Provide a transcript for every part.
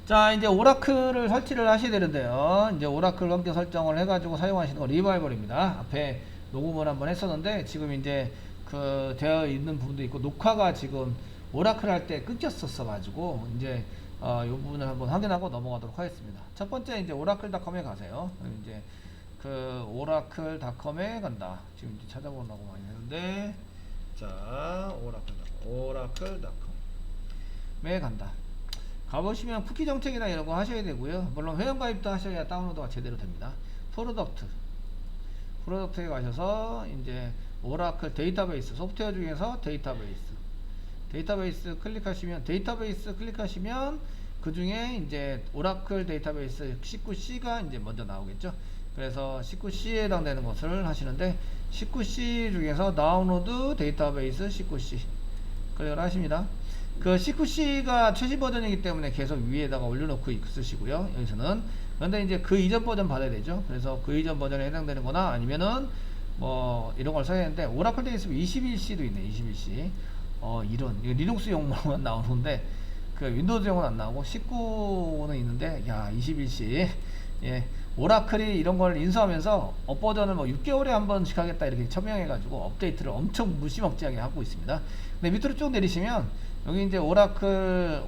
자, 이제 오라클을 설치를 하셔야 되는데요. 이제 오라클 원격 설정을 해가지고 사용하시는 거 리바이벌입니다. 앞에 녹음을 한번 했었는데 지금 이제 그 되어 있는 부분도 있고 녹화가 지금 오라클 할 때 끊겼었어 가지고 이제 이 부분을 한번 확인하고 넘어가도록 하겠습니다. 첫 번째 이제 오라클닷컴에 가세요. 이제 그 오라클닷컴에 간다. 지금 이제 찾아보려고 많이 했는데 자 오라클닷컴에 간다. 가보시면 쿠키 정책이나 이런 거 하셔야 되고요. 물론 회원가입도 하셔야 다운로드가 제대로 됩니다. 프로덕트에 가셔서 이제 오라클 데이터베이스 소프트웨어 중에서 데이터베이스 클릭하시면 그 중에 이제 오라클 데이터베이스 19C가 이제 먼저 나오겠죠. 그래서 19C에 해당되는 것을 하시는데 19C 중에서 다운로드 데이터베이스 19C 클릭을 하십니다. 그 19C가 최신 버전이기 때문에 계속 위에다가 올려놓고 있으시고요. 여기서는. 그런데 이제 그 이전 버전 받아야 되죠. 그래서 그 이전 버전에 해당되는 거나 아니면은 뭐 이런 걸 써야 되는데 오라클 데이터베이스 21C도 있네. 21C. 이런 이거 리눅스용만 나오는데 그 윈도우용은 안 나오고 19는 있는데 야 21C. 예. 오라클이 이런 걸 인수하면서 업버전을 뭐 6개월에 한 번씩 하겠다 이렇게 천명해가지고 업데이트를 엄청 무시먹지하게 하고 있습니다. 근데 밑으로 쭉 내리시면 여기 이제 오라클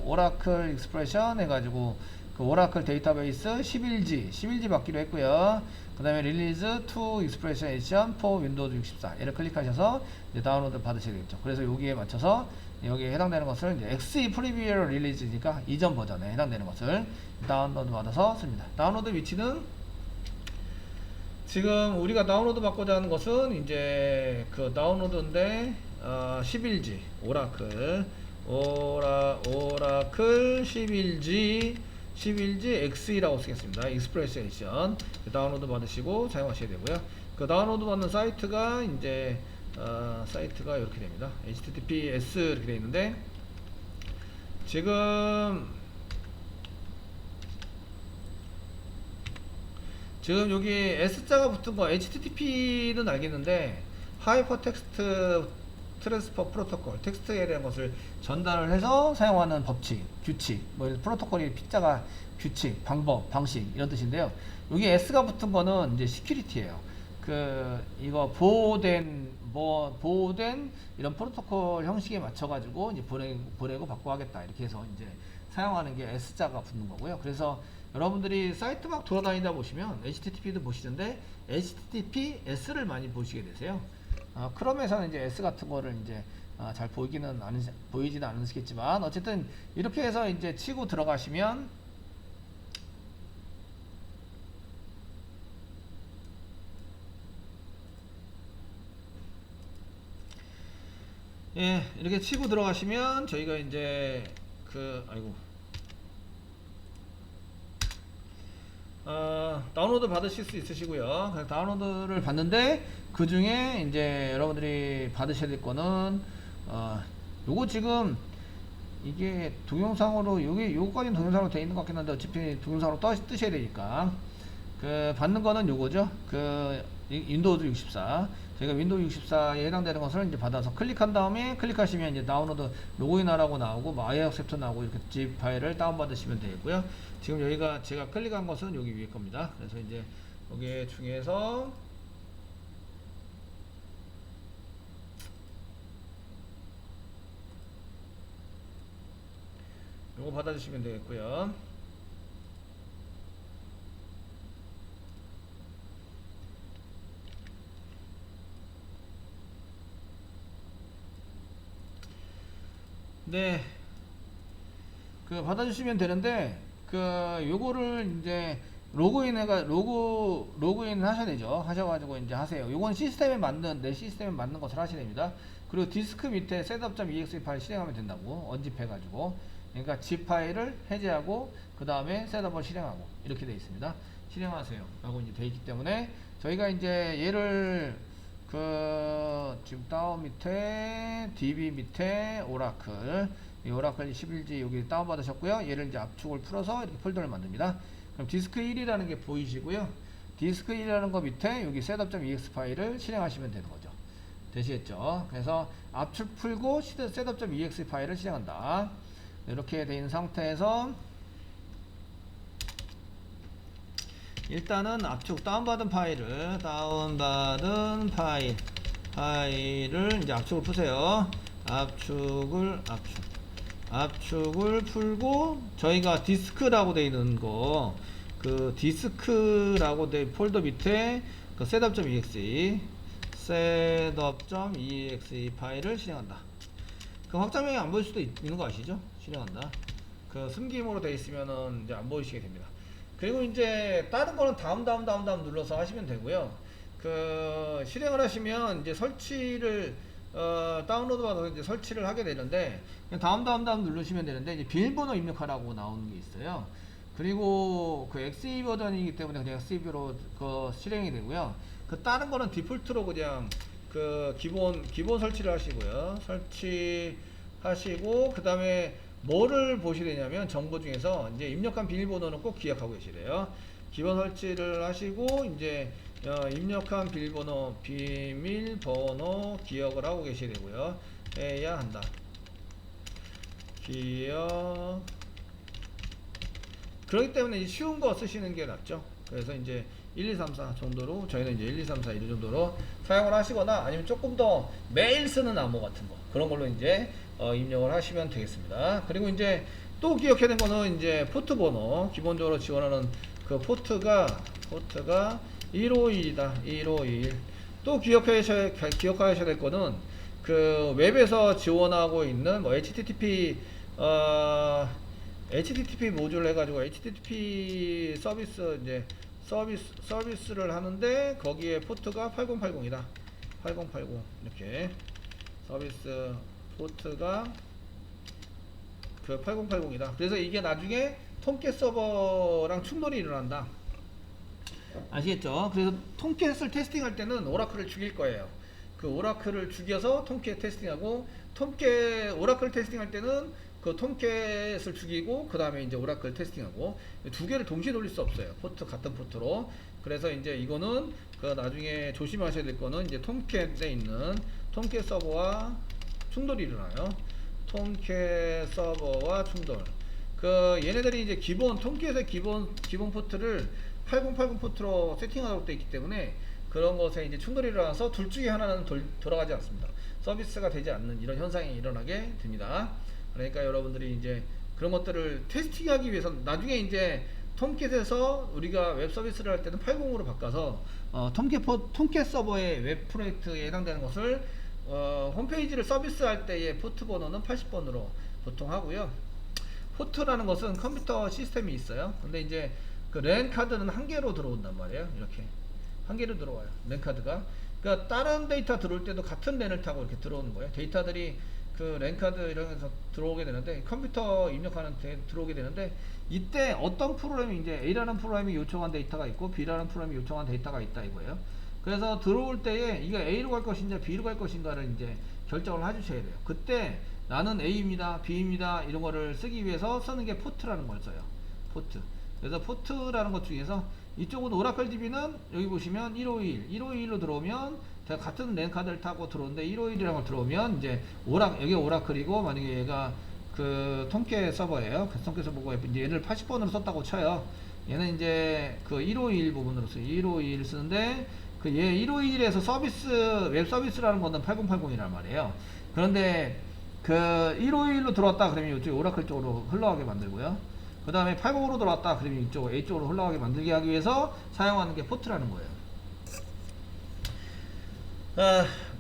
익스프레션 해가지고 그 오라클 데이터베이스 11G 받기로 했고요. 그 다음에 릴리즈 to expression edition for 윈도우즈 64 얘를 클릭하셔서 이제 다운로드 받으시겠죠. 그래서 여기에 맞춰서 여기에 해당되는 것을 이제 XE 프리뷰어 릴리즈니까 이전 버전에 해당되는 것을 다운로드 받아서 씁니다. 다운로드 위치는 지금 우리가 다운로드 받고자 하는 것은 이제 그 다운로드인데 11G 오라클 11G XE라고 쓰겠습니다. 익스프레스 에디션 다운로드 받으시고 사용하셔야 되고요. 그 다운로드 받는 사이트가 이제 사이트가 이렇게 됩니다. https 이렇게 되어 있는데 지금 여기 S자가 붙은 거 HTTP는 알겠는데 하이퍼텍스트 트랜스퍼 프로토콜 텍스트에 대한 것을 전달을 해서 사용하는 법칙, 규칙, 뭐 프로토콜이 P자가 규칙, 방법, 방식 이런 뜻인데요. 여기 S가 붙은 거는 이제 시큐리티예요. 이거 보호된 이런 프로토콜 형식에 맞춰가지고 이제 보내고 받고 하겠다 이렇게 해서 이제 사용하는 게 S자가 붙는 거고요. 그래서 여러분들이 사이트 막 돌아다니다 보시면 HTTP도 보시는데 HTTPS를 많이 보시게 되세요. 크롬에서는 이제 S 같은 거를 이제 잘 보이지는 않으시겠지만 어쨌든 이렇게 해서 이제 치고 들어가시면 예, 이렇게 치고 들어가시면 저희가 이제 다운로드 받으실 수 있으시고요. 그래서 다운로드를 받는데 그 중에 이제 여러분들이 받으셔야 될 거는 요거 지금 이게 동영상으로 요거까지는 동영상으로 되어 있는 것 같긴 한데 어차피 동영상으로 뜨셔야 되니까 그 받는 거는 요거죠. 윈도우즈 64 저희가 윈도우 64에 해당되는 것을 이제 받아서 클릭한 다음에 클릭하시면 이제 다운로드 로그인하라고 나오고 뭐 아이 액셉트 나오고 이렇게 zip 파일을 다운받으시면 되겠고요. 지금 여기가 제가 클릭한 것은 여기 위에 겁니다. 그래서 이제 여기 중에서 요거 받아주시면 되겠고요. 네, 받아주시면 되는데 요거를 이제 로그인 하셔야 되죠. 하셔가지고 이제 하세요. 요건 내 시스템에 맞는 것을 하셔야 됩니다. 그리고 디스크 밑에 setup.exe 파일 실행하면 된다고 언집해가지고 그러니까 zip 파일을 해제하고 그 다음에 셋업을 실행하고 이렇게 되어 있습니다. 실행하세요 라고 이제 되어 있기 때문에 저희가 이제 얘를 지금 다운 밑에 DB 밑에 오라클 이 오라클 11G 여기 다운 받으셨고요. 얘를 이제 압축을 풀어서 이렇게 폴더를 만듭니다. 그럼 디스크 1이라는 게 보이시고요. 디스크 1이라는 거 밑에 여기 setup.exe 파일을 실행하시면 되는 거죠. 되시겠죠? 그래서 압축 풀고 setup.exe 파일을 실행한다. 이렇게 되어 있는 상태에서 일단은 압축 다운받은 파일을 이제 압축을 푸세요. 압축을 풀고 저희가 디스크라고 되어 있는 거 그 디스크라고 돼 폴더 밑에 그 setup.exe 파일을 실행한다. 그 확장명이 안 보일 수도 있는 거 아시죠? 실행한다. 그 숨김으로 되어 있으면은 이제 안 보이시게 됩니다. 그리고 이제 다른 거는 다음 눌러서 하시면 되고요. 그 실행을 하시면 이제 설치를 다운로드 받아서 이제 설치를 하게 되는데 그냥 다음 누르시면 되는데 이제 비밀번호 입력하라고 나오는 게 있어요. 그리고 그 XE 버전이기 때문에 그냥 XE로 그 실행이 되고요. 그 다른 거는 디폴트로 그냥 그 기본 설치를 하시고요. 설치하시고 그 다음에 뭐를 보시게 되냐면 정보 중에서 이제 입력한 비밀번호는 꼭 기억하고 계시래요. 기본 설치를 하시고 이제 입력한 비밀번호 기억을 하고 계시게 되고요. 해야 한다. 기억. 그렇기 때문에 이제 쉬운 거 쓰시는 게 낫죠. 그래서 이제 1, 2, 3, 4 정도로 저희는 이제 1, 2, 3, 4 이런 정도로 사용을 하시거나 아니면 조금 더 매일 쓰는 암호 같은 거 그런 걸로 이제 입력을 하시면 되겠습니다. 그리고 이제 또 기억해야 되는 거는 이제 포트 번호 기본적으로 지원하는 그 포트가 151이다. 151. 또 기억하셔야 될 거는 그 웹에서 지원하고 있는 뭐 HTTP 모듈 해가지고 HTTP 서비스 이제 서비스를 하는데 거기에 포트가 8080이다. 8080 이렇게 서비스 포트가 그 8080이다. 그래서 이게 나중에 톰캣 서버랑 충돌이 일어난다. 아시겠죠? 그래서 톰캣을 테스팅할 때는 오라클을 죽일 거예요. 그 오라클을 죽여서 톰캣 테스팅하고 오라클 테스팅할 때는 그 톰캣을 죽이고 그 다음에 이제 오라클 테스팅하고 두 개를 동시에 돌릴 수 없어요. 같은 포트로. 그래서 이제 이거는 그 나중에 조심하셔야 될 거는 이제 톰캣에 있는 톰캣 서버와 충돌이 일어나요. 톰캣 서버와 충돌. 그 얘네들이 이제 톰캣의 기본 포트를 8080 포트로 세팅하도록 되어 있기 때문에 그런 것에 이제 충돌이 일어나서 둘 중에 하나는 돌아가지 않습니다. 서비스가 되지 않는 이런 현상이 일어나게 됩니다. 그러니까 여러분들이 이제 그런 것들을 테스팅하기 위해서 나중에 이제 톰캣에서 우리가 웹 서비스를 할 때는 80으로 바꿔서 톰캣 서버의 웹 프로젝트에 해당되는 것을 홈페이지를 서비스할 때의 포트 번호는 80번으로 보통 하고요. 포트라는 것은 컴퓨터 시스템이 있어요. 근데 이제 그 랜 카드는 한 개로 들어온단 말이에요. 이렇게 한 개로 들어와요. 랜 카드가. 그러니까 다른 데이터 들어올 때도 같은 랜을 타고 이렇게 들어오는 거예요. 데이터들이 그 랜카드 이런에서 들어오게 되는데 컴퓨터 입력하는 데 들어오게 되는데 이때 어떤 프로그램이 이제 A라는 프로그램이 요청한 데이터가 있고 B라는 프로그램이 요청한 데이터가 있다 이거예요. 그래서 들어올 때에 이거 A로 갈 것인가 B로 갈 것인가를 이제 결정을 해주셔야 돼요. 그때 나는 A입니다, B입니다 이런 거를 쓰기 위해서 쓰는 게 포트라는 걸 써요. 포트. 그래서 포트라는 것 중에서 이쪽은 오라클 DB는 여기 보시면 151로 들어오면 같은 랜 카드를 타고 들어오는데 151이라는 걸 들어오면 이제 여기 오라클이고 만약에 얘가 그 톰캣 서버예요. 그 톰캣 서버가 이제 얘를 80번으로 썼다고 쳐요. 얘는 이제 그 151 부분으로 써요. 151 쓰는데 그 얘 151에서 웹 서비스라는 거는 8080이란 말이에요. 그런데 그 151로 들어왔다 그러면 이쪽 오라클 쪽으로 흘러가게 만들고요. 그 다음에 80으로 들어왔다 그러면 이쪽 A 쪽으로 흘러가게 만들게 하기 위해서 사용하는 게 포트라는 거예요.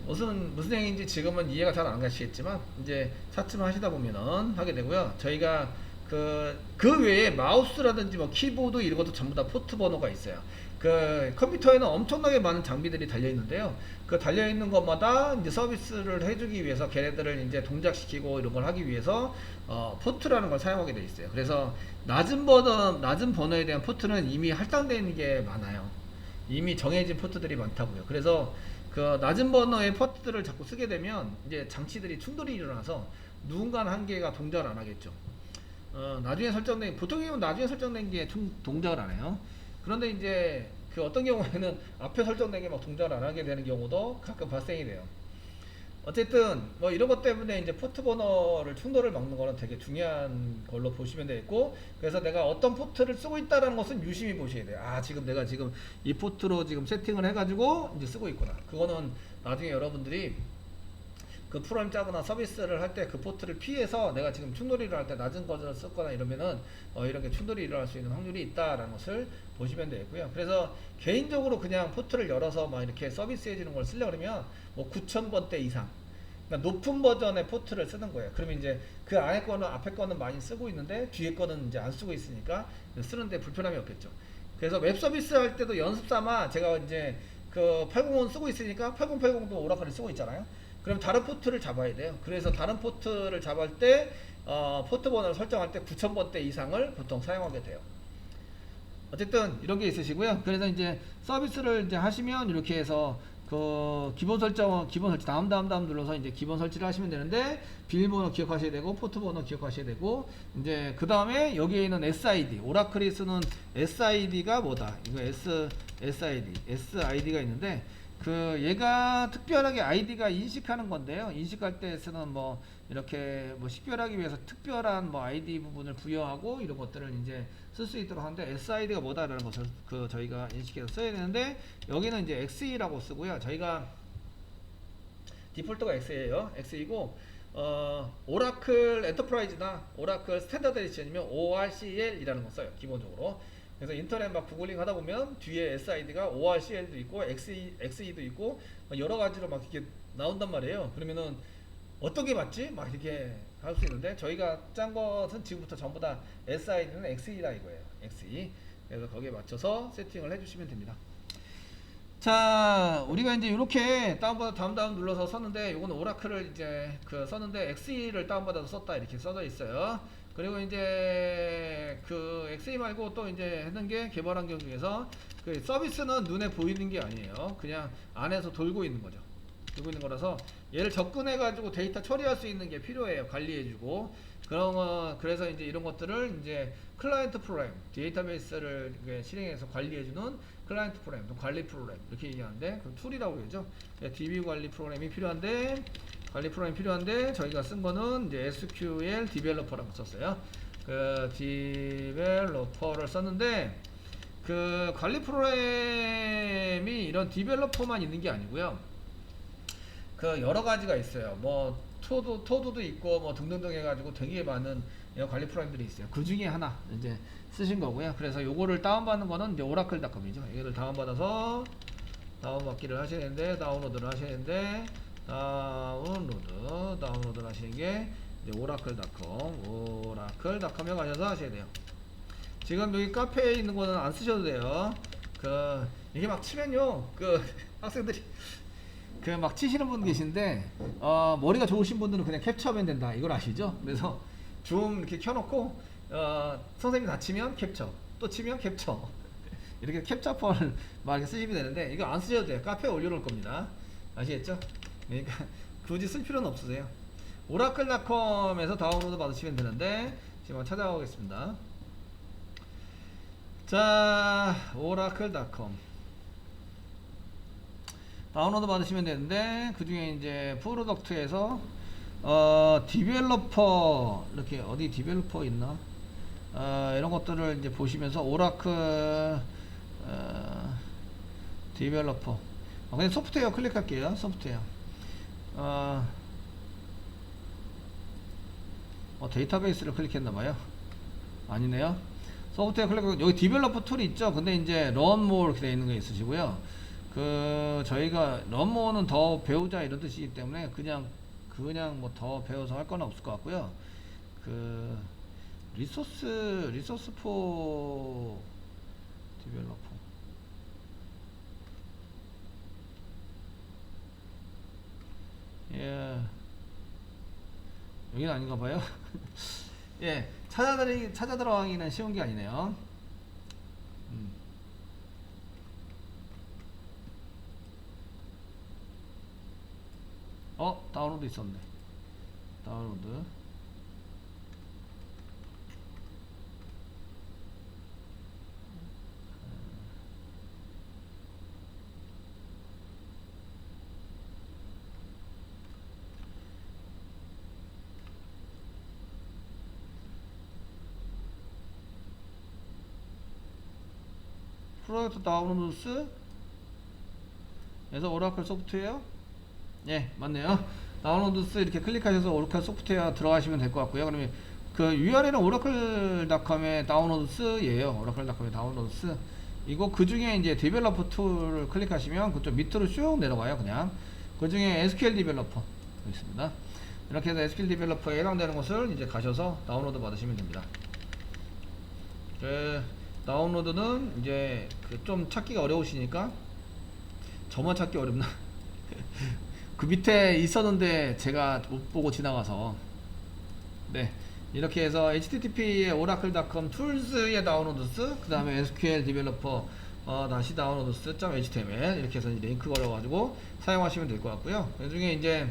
무슨 얘기인지 지금은 이해가 잘 안 가시겠지만 이제 차츰 하시다 보면은 하게 되고요. 저희가 그 외에 마우스라든지 뭐 키보드 이런 것도 전부 다 포트 번호가 있어요. 그 컴퓨터에는 엄청나게 많은 장비들이 달려 있는데요. 그 달려 있는 것마다 이제 서비스를 해주기 위해서 걔네들을 이제 동작시키고 이런 걸 하기 위해서 포트라는 걸 사용하게 돼 있어요. 그래서 낮은 번호에 대한 포트는 이미 할당되어 있는 게 많아요. 이미 정해진 포트들이 많다고요. 그래서 그 낮은 번호의 포트들을 자꾸 쓰게 되면 이제 장치들이 충돌이 일어나서 누군가는 한 개가 동작을 안 하겠죠. 보통이면 나중에 설정된 게 동작을 안 해요. 그런데 이제 그 어떤 경우에는 앞에 설정된 게 막 동작을 안 하게 되는 경우도 가끔 발생이 돼요. 어쨌든 뭐 이런 것 때문에 이제 포트 번호를 충돌을 막는 거는 되게 중요한 걸로 보시면 되겠고, 그래서 내가 어떤 포트를 쓰고 있다는 것은 유심히 보셔야 돼요. 아, 지금 내가 지금 이 포트로 지금 세팅을 해가지고 이제 쓰고 있구나. 그거는 나중에 여러분들이 그 프로그램 짜거나 서비스를 할 때 그 포트를 피해서 내가 지금 충돌이 일어날 때 낮은 버전을 썼거나 이러면은 이런 게 충돌이 일어날 수 있는 확률이 있다라는 것을 보시면 되겠고요. 그래서 개인적으로 그냥 포트를 열어서 막 이렇게 서비스 해주는 걸 쓰려고 그러면 뭐 9000번대 이상, 그러니까 높은 버전의 포트를 쓰는 거예요. 그러면 이제 그 안에 거는 앞에 거는 많이 쓰고 있는데 뒤에 거는 이제 안 쓰고 있으니까 쓰는데 불편함이 없겠죠. 그래서 웹 서비스 할 때도 연습 삼아 제가 이제 그 801 쓰고 있으니까 8080도 오라클을 쓰고 있잖아요. 그럼 다른 포트를 잡아야 돼요. 그래서 다른 포트를 잡을 때 포트 번호를 설정할 때 9000번대 이상을 보통 사용하게 돼요. 어쨌든 이런 게 있으시고요. 그래서 이제 서비스를 이제 하시면 이렇게 해서 그 기본 설정 다음 눌러서 이제 기본 설치를 하시면 되는데, 비밀번호 기억하셔야 되고 포트 번호 기억하셔야 되고, 이제 그 다음에 여기에 있는 SID, 오라클이 쓰는 SID가 뭐다, 이거 SID가 있는데, 그 얘가 특별하게 아이디가 인식하는 건데요. 인식할 때 쓰는 뭐 이렇게 뭐 식별하기 위해서 특별한 뭐 아이디 부분을 부여하고 이런 것들을 이제 쓸 수 있도록 하는데, SID가 뭐다라는 것을 그 저희가 인식해서 써야 되는데, 여기는 이제 XE라고 쓰고요. 저희가 디폴트가 X예요. X이고 오라클 엔터프라이즈나 오라클 스탠다드 에디션이면 ORCL이라는 거 써요, 기본적으로. 그래서 인터넷 막 구글링 하다 보면 뒤에 SID가 ORCL도 있고 XE도 있고 여러 가지로 막 이렇게 나온단 말이에요. 그러면은 어떤 게 맞지? 막 이렇게 할 수 있는데, 저희가 짠 것은 지금부터 전부 다 SID는 XE라 이거예요. XE. 그래서 거기에 맞춰서 세팅을 해주시면 됩니다. 자, 우리가 이제 이렇게 다운 눌러서 썼는데, 요거는 오라클을 이제 그 썼는데 XE를 다운받아서 썼다 이렇게 써져 있어요. 그리고 이제 그 XE 말고 또 이제 했는 게 개발 환경 중에서 그 서비스는 눈에 보이는 게 아니에요. 그냥 안에서 돌고 있는 거죠. 돌고 있는 거라서 얘를 접근해 가지고 데이터 처리할 수 있는 게 필요해요. 관리해주고 그런 거. 그래서 이제 이런 것들을 이제 클라이언트 프로그램, 데이터베이스를 실행해서 관리해주는 클라이언트 프로그램, 또 관리 프로그램 이렇게 얘기하는데, 그 툴이라고 그러죠. DB 관리 프로그램이 필요한데, 저희가 쓴 거는 이제 SQL 디벨로퍼라고 썼어요. 그 디벨로퍼를 썼는데, 그 관리 프로그램이 이런 디벨로퍼만 있는 게 아니고요. 그 여러 가지가 있어요. 뭐 토도도 있고 뭐 등등등 해가지고 되게 많은 관리 프로그램들이 있어요. 그 중에 하나 이제 쓰신 거고요. 그래서 요거를 다운받는 거는 이제 오라클닷컴이죠. 이거를 다운받아서 다운받기를 하셔야 되는데, 다운로드를 하셔야 되는데, 다운로드를 하시는 게 이제 오라클닷컴에 가셔서 하셔야 돼요. 지금 여기 카페에 있는 거는 안 쓰셔도 돼요. 그 이게 막 치면요, 그 학생들이 그 막 치시는 분 계신데, 머리가 좋으신 분들은 그냥 캡처하면 된다, 이걸 아시죠? 그래서 줌 이렇게 켜놓고 선생님이 다 치면 캡처, 또 치면 캡처 이렇게 캡처폰을 막 이렇게 쓰시면 되는데, 이거 안 쓰셔도 돼요. 카페에 올려놓을 겁니다. 아시겠죠? 그러니까 굳이 쓸 필요는 없으세요. 오라클닷컴에서 다운로드 받으시면 되는데, 지금 찾아가겠습니다. 자, 오라클닷컴 다운로드 받으시면 되는데, 그 중에 이제 프로덕트에서 디벨로퍼, 이렇게 어디 디벨로퍼 있나? 이런 것들을 이제 보시면서 오라클 디벨로퍼, 그냥 소프트웨어 클릭할게요. 소프트웨어. 데이터베이스를 클릭했나봐요. 아니네요. 소프트웨어 클릭하고 여기 디벨로퍼 툴이 있죠. 근데 이제 런모 이렇게 되어 있는 게 있으시고요. 그 저희가 런모는 더 배우자 이런 뜻이기 때문에 그냥 뭐 더 배워서 할 건 없을 것 같고요. 그 리소스 포 디벨로퍼, 예, 여기는 아닌가 봐요. 예, 찾아 들어가기는 쉬운 게 아니네요. 다운로드 있었네. 다운로드. 프로젝트 다운로드스 에서 오라클 소프트웨어, 예 맞네요. 다운로드스 이렇게 클릭하셔서 오라클 소프트웨어 들어가시면 될 것 같고요. 그러면 그 URL은 oracle.com의 다운로드스예요. oracle.com의 다운로드스. 이거 그 중에 이제 디벨로퍼 툴을 클릭하시면 그쪽 밑으로 쭉 내려가요. 그냥 그 중에 SQL 디벨로퍼 있습니다. 이렇게 해서 SQL 디벨로퍼에 해당되는 것을 이제 가셔서 다운로드 받으시면 됩니다. 다운로드는 이제 그 좀 찾기가 어려우시니까 저만 찾기 어렵나? 그 밑에 있었는데 제가 못 보고 지나가서 네 이렇게 해서 http의 oracle.com tools의 다운로드스 그 다음에 SQL 디벨로퍼 다시 다운로드스.html 이렇게 해서 링크 걸어 가지고 사용하시면 될 것 같고요. 그 중에 이제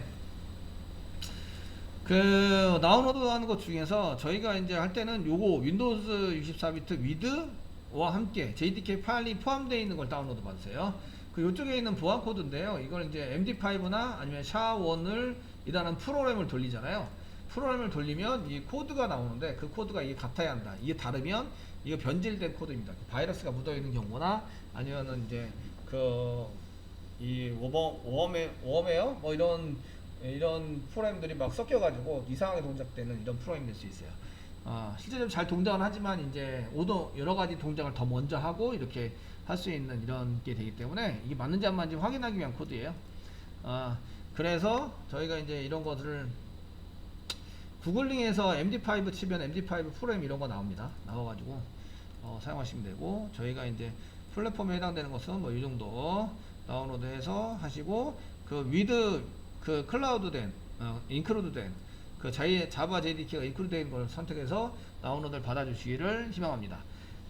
그 다운로드 하는 것 중에서 저희가 이제 할 때는 요거 윈도우즈 64비트 위드와 함께 JDK 파일이 포함되어 있는 걸 다운로드 받으세요. 그 요쪽에 있는 보안 코드인데요. 이걸 이제 MD5나 아니면 SHA-1을 일하는 프로그램을 돌리잖아요. 프로그램을 돌리면 이 코드가 나오는데 그 코드가 이게 같아야 한다. 이게 다르면 이거 변질된 코드입니다. 바이러스가 묻어 있는 경우나 아니면은 이제 그 이 웜웨어 뭐 이런 프로그램들이 막 섞여가지고 이상하게 동작되는 이런 프로그램이 될 수 있어요. 실제로 잘 동작은 하지만 이제 여러 가지 동작을 더 먼저 하고 이렇게 할 수 있는 이런 게 되기 때문에 이게 맞는지 안 맞는지 확인하기 위한 코드예요. 그래서 저희가 이제 이런 것들을 구글링에서 MD5 치면 MD5 프로그램 이런 거 나옵니다. 나와가지고 사용하시면 되고 저희가 이제 플랫폼에 해당되는 것은 뭐 이 정도 다운로드해서 하시고 그 위드 그 클라우드된 인크루드된 그 자바 JDK가 인크루드된 걸 선택해서 다운로드를 받아주시기를 희망합니다.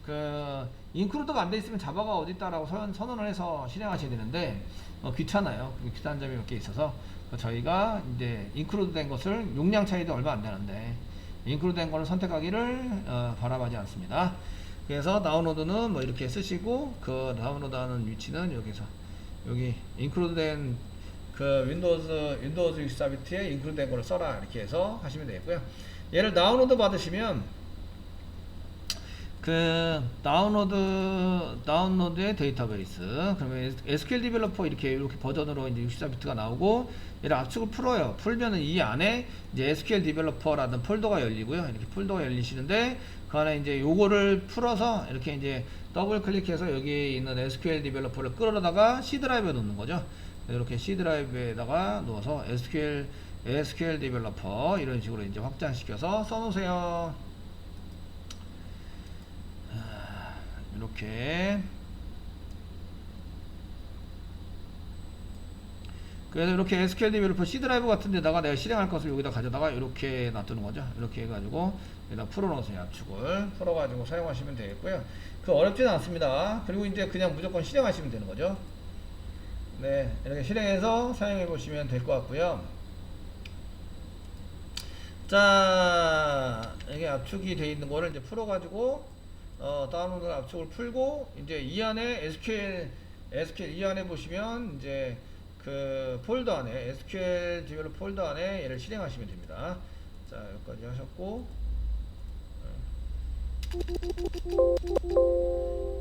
그 인크루드가 안 돼 있으면 자바가 어디 있다라고 선언을 해서 실행하셔야 되는데 귀찮아요. 귀찮은 점이 몇 개 있어서 저희가 이제 인크루드 된 것을 용량 차이도 얼마 안 되는데 인크루드 된 거를 선택하기를 바람하지 않습니다. 그래서 다운로드는 뭐 이렇게 쓰시고 그 다운로드 하는 위치는 여기서 여기 인크루드 된 그 윈도우즈 64비트에 인크루드 된 거를 써라 이렇게 해서 하시면 되겠고요. 얘를 다운로드 받으시면 그 다운로드의 데이터베이스 그러면 SQL 디벨로퍼 이렇게 버전으로 이제 64비트가 나오고 얘를 압축을 풀어요. 풀면은 이 안에 이제 SQL 디벨로퍼라는 폴더가 열리고요. 이렇게 폴더가 열리시는데 그 안에 이제 요거를 풀어서 이렇게 이제 더블 클릭해서 여기 있는 SQL 디벨로퍼를 끌어다가 C 드라이브에 놓는 거죠. 이렇게 C 드라이브에다가 넣어서 SQL 디벨로퍼 이런 식으로 이제 확장시켜서 써놓으세요. 이렇게 그래서 이렇게 SQL 디벨로퍼 C 드라이브 같은 데다가 내가 실행할 것을 여기다 가져다가 이렇게 놔두는 거죠. 이렇게 해가지고 여기다 풀어놓으세요. 압축을 풀어가지고 사용하시면 되겠고요. 그 어렵지는 않습니다. 그리고 이제 그냥 무조건 실행하시면 되는 거죠. 네, 이렇게 실행해서 사용해 보시면 될 것 같고요. 자, 이게 압축이 되어 있는 거를 이제 풀어가지고 다운로드 압축을 풀고 이제 이 안에 SQL 이 안에 보시면 이제 그 폴더 안에 SQL 디벨롭 폴더 안에 얘를 실행하시면 됩니다. 자, 여기까지 하셨고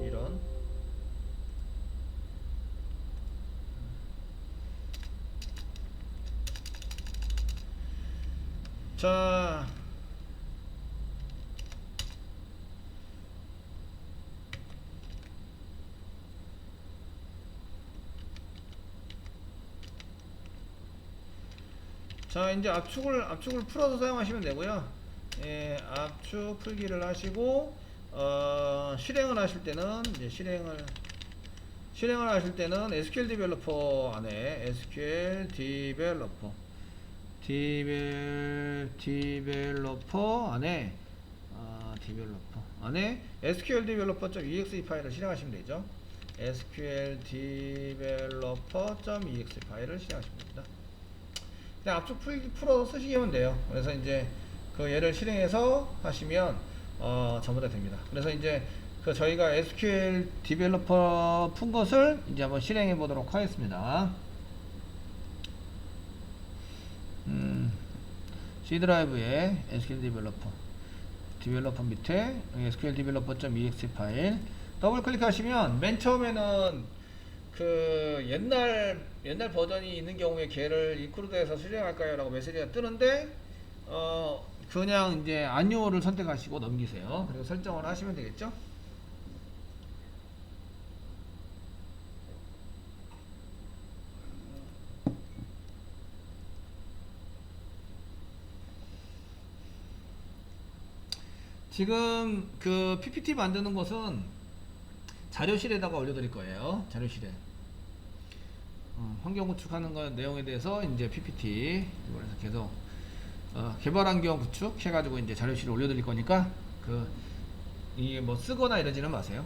이런 자 이제 압축을 풀어서 사용하시면 되고요. 예, 압축 풀기를 하시고 실행을 하실 때는 이제 실행을 하실 때는 SQL 디벨로퍼 안에 SQL 디벨로퍼 안에 SQL developer.exe 파일을 실행하시면 되죠. SQL developer.exe 파일을 실행하시면 됩니다. 그냥 압축 풀어서 쓰시면 돼요. 그래서 이제 그 얘를 실행해서 하시면 전부 다 됩니다. 그래서 이제 그 저희가 SQL 디벨로퍼 푼 것을 이제 한번 실행해 보도록 하겠습니다. C 드라이브에 SQL 디벨로퍼 밑에 SQL developer.exe 파일 더블 클릭하시면 맨 처음에는 그 옛날 버전이 있는 경우에 걔를 인크루드해서 수정할까요? 라고 메시지가 뜨는데 그냥 이제 아니오를 선택하시고 넘기세요. 그리고 설정을 하시면 되겠죠. 지금 그 PPT 만드는 것은 자료실에다가 올려드릴 거예요. 자료실에 환경 구축하는 거 내용에 대해서 이제 PPT 이번에서 계속 개발 환경 구축 해가지고 이제 자료실에 올려드릴 거니까 이게 뭐 쓰거나 이러지는 마세요.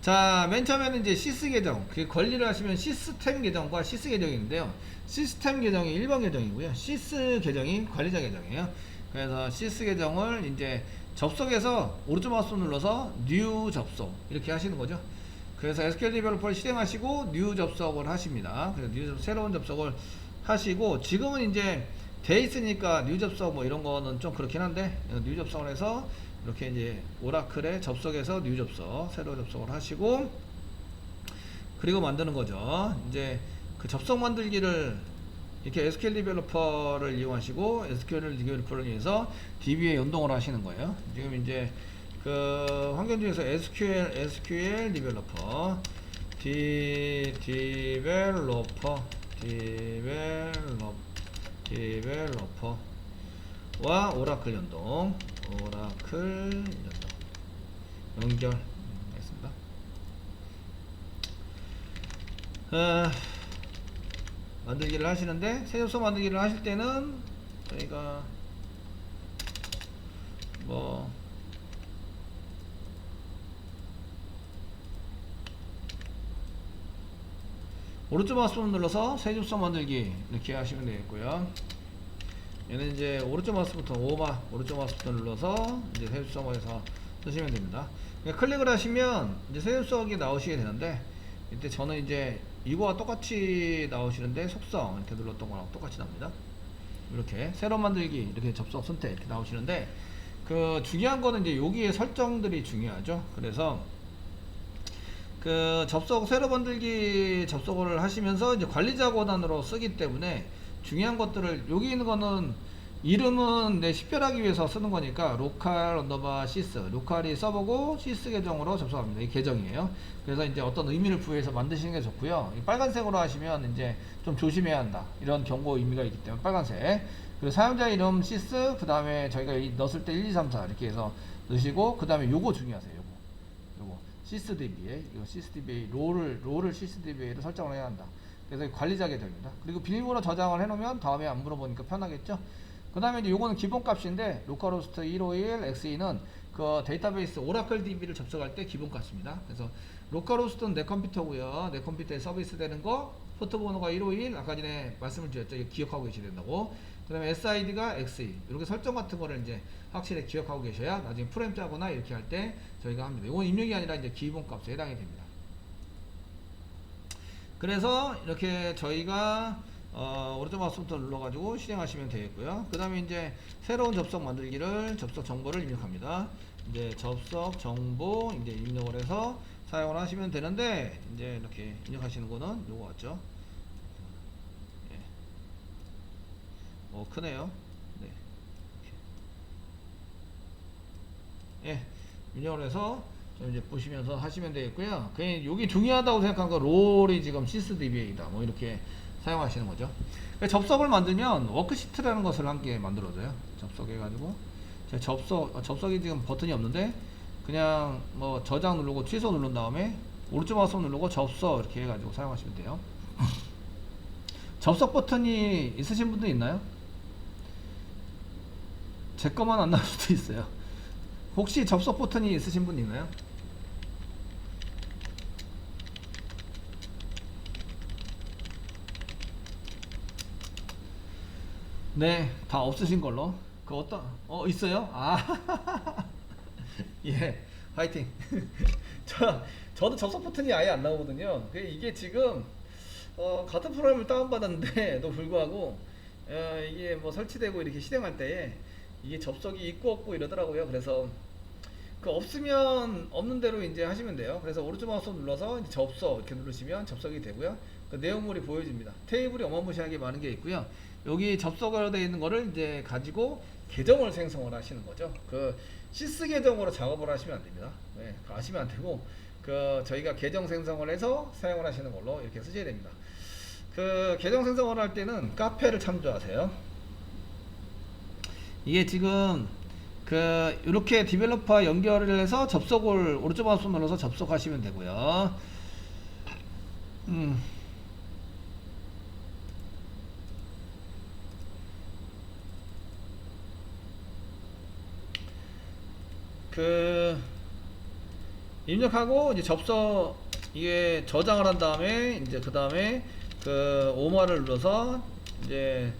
자, 맨 처음에는 이제 시스 계정, 그 관리를 하시면 시스템 계정과 시스 계정이 있는데요. 시스템 계정이 1번 계정이고요. 시스 계정이 관리자 계정이에요. 그래서 시스 계정을 이제 접속해서 오른쪽 마우스 눌러서 뉴 접속 이렇게 하시는 거죠. 그래서 SQL 디벨로퍼를 실행하시고 뉴 접속을 하십니다. 그래서 뉴 접속, 새로운 접속을 하시고, 지금은 이제 돼 있으니까 뉴 접속 뭐 이런 거는 좀 그렇긴 한데, 뉴 접속을 해서 이렇게 이제 오라클에 접속해서 뉴 접속, 새로 접속을 하시고, 그리고 만드는 거죠. 이제 그 접속 만들기를 이렇게 SQL 디벨로퍼를 이용하시고 SQL 디벨로퍼를 이용해서 DB에 연동을 하시는 거예요. 지금 이제 그 환경 중에서 SQL 디벨로퍼와 오라클 연동, 연결했습니다. 만들기를 하시는데, 새 접속 만들기를 하실 때는 저희가 뭐 오른쪽 마우스 버튼 눌러서 새 접속 만들기 이렇게 하시면 되겠고요. 얘는 이제 오른쪽 마우스 버튼 오른쪽 마우스 버튼 눌러서 이제 새 접속해서 쓰시면 됩니다. 클릭을 하시면 이제 새 접속이 나오시게 되는데, 이때 저는 이제 이거와 똑같이 나오시는데 속성 이렇게 눌렀던 거랑 똑같이 나옵니다. 이렇게 새로 만들기 이렇게 접속 선택 이렇게 나오시는데, 그 중요한 거는 이제 여기에 설정들이 중요하죠. 그래서 그 새로 만들기 접속을 하시면서 이제 관리자 권한으로 쓰기 때문에 중요한 것들을, 여기 있는 거는 이름은 식별하기 위해서 쓰는 거니까 로컬 언더바 시스, 로컬이 서버고 시스 계정으로 접속합니다. 이 계정이에요. 그래서 이제 어떤 의미를 부여해서 만드시는 게 좋고요. 빨간색으로 하시면 이제 좀 조심해야 한다, 이런 경고 의미가 있기 때문에 빨간색. 그리고 사용자 이름 시스, 그 다음에 저희가 넣었을 때 1, 2, 3, 4 이렇게 해서 넣으시고, 그 다음에 요거 중요하세요. 요거 시스DBA, 이거 시스DBA 롤을 시스DBA로 설정을 해야 한다. 그래서 관리자 계정입니다. 그리고 비밀번호 저장을 해놓으면 다음에 안 물어보니까 편하겠죠. 그 다음에 이제 요거는 기본 값인데, 로컬호스트 151 XE는 그 데이터베이스 오라클 DB를 접속할 때 기본 값입니다. 그래서 로컬호스트는 내 컴퓨터고요. 내 컴퓨터에 서비스 되는 거, 포트 번호가 151, 아까 전에 말씀을 드렸죠. 이거 기억하고 계셔야 된다고. 그 다음에 SID가 XE, 이렇게 설정 같은 거를 이제 확실히 기억하고 계셔야 나중에 프레임 짜거나 이렇게 할 때 저희가 합니다. 이건 입력이 아니라 이제 기본 값에 해당이 됩니다. 그래서 이렇게 저희가 오른쪽 마우스 버튼 눌러가지고 실행하시면 되겠고요. 그 다음에 이제 새로운 접속 만들기를, 접속 정보를 입력합니다. 이제 접속 정보 이제 입력을 해서 사용을 하시면 되는데, 이제 이렇게 입력하시는 거는 요거 같죠. 크네요. 네. 예, 입력을 해서 좀 이제 보시면서 하시면 되겠고요. 그냥 여기 중요하다고 생각한 거, 롤이 지금 시스DBA이다, 뭐 이렇게 사용하시는 거죠. 접속을 만들면 워크시트라는 것을 함께 만들어줘요. 접속해가지고 접속이 지금 버튼이 없는데, 그냥 뭐 저장 누르고 취소 누른 다음에 오른쪽 마우스 누르고 접속 이렇게 해가지고 사용하시면 돼요. 접속 버튼이 있으신 분들 있나요? 제 거만 안 나올 수도 있어요. 혹시 접속 버튼이 있으신 분 있나요? 네, 다 없으신 걸로. 있어요? 예, 화이팅. 저도 접속 버튼이 아예 안 나오거든요. 이게 지금 같은 프로그램을 다운받았는데도 불구하고 이게 뭐 설치되고 이렇게 실행할 때 이게 접속이 있고 없고 이러더라고요. 그래서 그 없으면 없는 대로 이제 하시면 돼요. 그래서 오른쪽 마우스 눌러서 이제 접속 이렇게 누르시면 접속이 되고요. 그 내용물이 보여집니다. 테이블이 어마무시하게 많은 게 있고요. 여기 접속으로 되어 있는 거를 이제 가지고 계정을 생성을 하시는 거죠. 그 시스 계정으로 작업을 하시면 안 됩니다. 네, 아시면 안 되고 그 저희가 계정 생성을 해서 사용을 하시는 걸로 이렇게 쓰셔야 됩니다. 그 계정 생성을 할 때는 카페를 참조하세요. 이게 지금 그 이렇게 디벨로퍼 연결을 해서 접속을 오른쪽 마우스 눌러서 접속하시면 되고요. 그 입력하고 이제 접속 이게 저장을 한 다음에 이제 그 다음에 그 오마를 눌러서 이제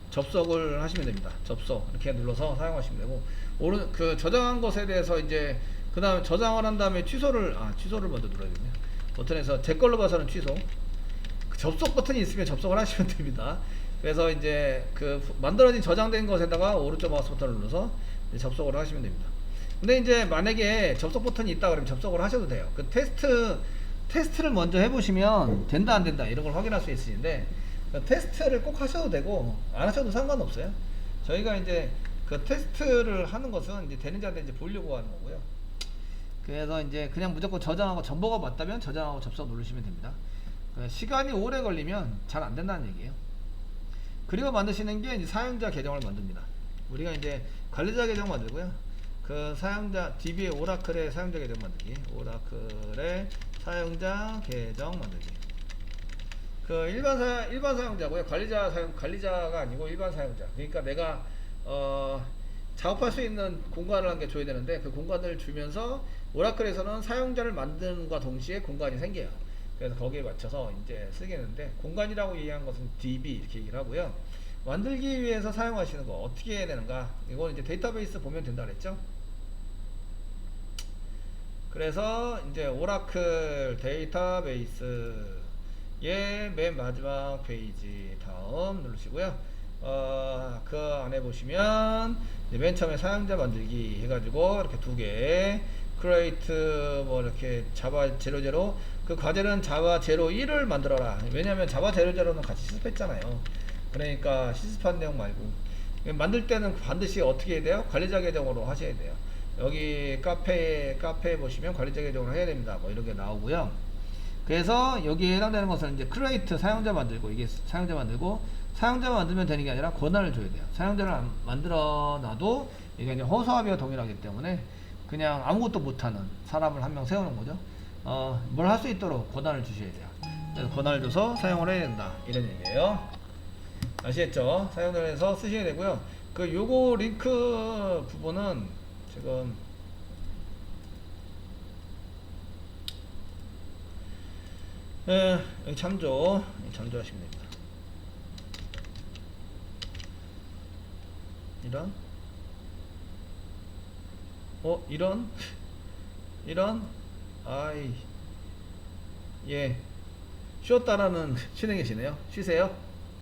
접속을 하시면 됩니다. 접속 이렇게 눌러서 사용하시면 되고 오른 그 저장한 것에 대해서 이제 그 다음에 저장을 한 다음에 취소를 먼저 눌러야겠네요. 버튼에서 제 걸로 봐서는 취소. 그 접속 버튼이 있으면 접속을 하시면 됩니다. 그래서 이제 그 만들어진 저장된 것에다가 오른쪽 마우스 버튼을 눌러서 이제 접속을 하시면 됩니다. 근데 이제 만약에 접속 버튼이 있다 그러면 접속을 하셔도 돼요. 그 테스트를 먼저 해보시면 된다 안 된다 이런 걸 확인할 수 있으신데 테스트를 꼭 하셔도 되고 안 하셔도 상관없어요. 저희가 이제 그 테스트를 하는 것은 이제 되는지 안 되는지 보려고 하는 거고요. 그래서 이제 그냥 무조건 저장하고 정보가 맞다면 저장하고 접속 누르시면 됩니다. 시간이 오래 걸리면 잘 안 된다는 얘기예요. 그리고 만드시는 게 이제 사용자 계정을 만듭니다. 우리가 이제 관리자 계정 만들고요. 그 사용자 DB의 오라클의 사용자 계정 만들기, 오라클의 사용자 계정 만들기. 그 일반 사용자고요. 관리자가 아니고 일반 사용자. 그러니까 내가 작업할 수 있는 공간을 한 개 줘야 되는데 그 공간을 주면서 오라클에서는 사용자를 만드는과 동시에 공간이 생겨요. 그래서 거기에 맞춰서 이제 쓰겠는데 공간이라고 얘기한 것은 DB 이렇게 얘기를 하고요. 만들기 위해서 사용하시는 거 어떻게 해야 되는가? 이건 이제 데이터베이스 보면 된다 그랬죠. 그래서 이제 오라클 데이터베이스의 맨 마지막 페이지 다음 누르시고요. 그 안에 보시면 맨 처음에 사용자 만들기 해가지고 이렇게 두 개 create 뭐 이렇게 자바 00 그 과제는 자바 01을 만들어라. 왜냐면 자바 00는 같이 실습했잖아요. 그러니까 실습한 내용 말고 만들 때는 반드시 어떻게 해야 돼요? 관리자 계정으로 하셔야 돼요. 여기 카페에 보시면 관리자 계정으로 해야 됩니다. 뭐 이렇게 나오고요. 그래서 여기에 해당되는 것은 이제 create 사용자 만들고 이게 사용자 만들고 사용자 만들면 되는 게 아니라 권한을 줘야 돼요. 사용자를 만들어 놔도 이게 이제 허수아비와 동일하기 때문에 그냥 아무것도 못하는 사람을 한 명 세우는 거죠. 뭘 할 수 있도록 권한을 주셔야 돼요. 그래서 권한을 줘서 사용을 해야 된다 이런 얘기예요. 아시겠죠? 사용을 해서 쓰셔야 되고요. 그 요거 링크 부분은 지금 여기 참조하시면 됩니다. 이런 아이 예 쉬었다라는 쉬는 계시네요. 쉬세요.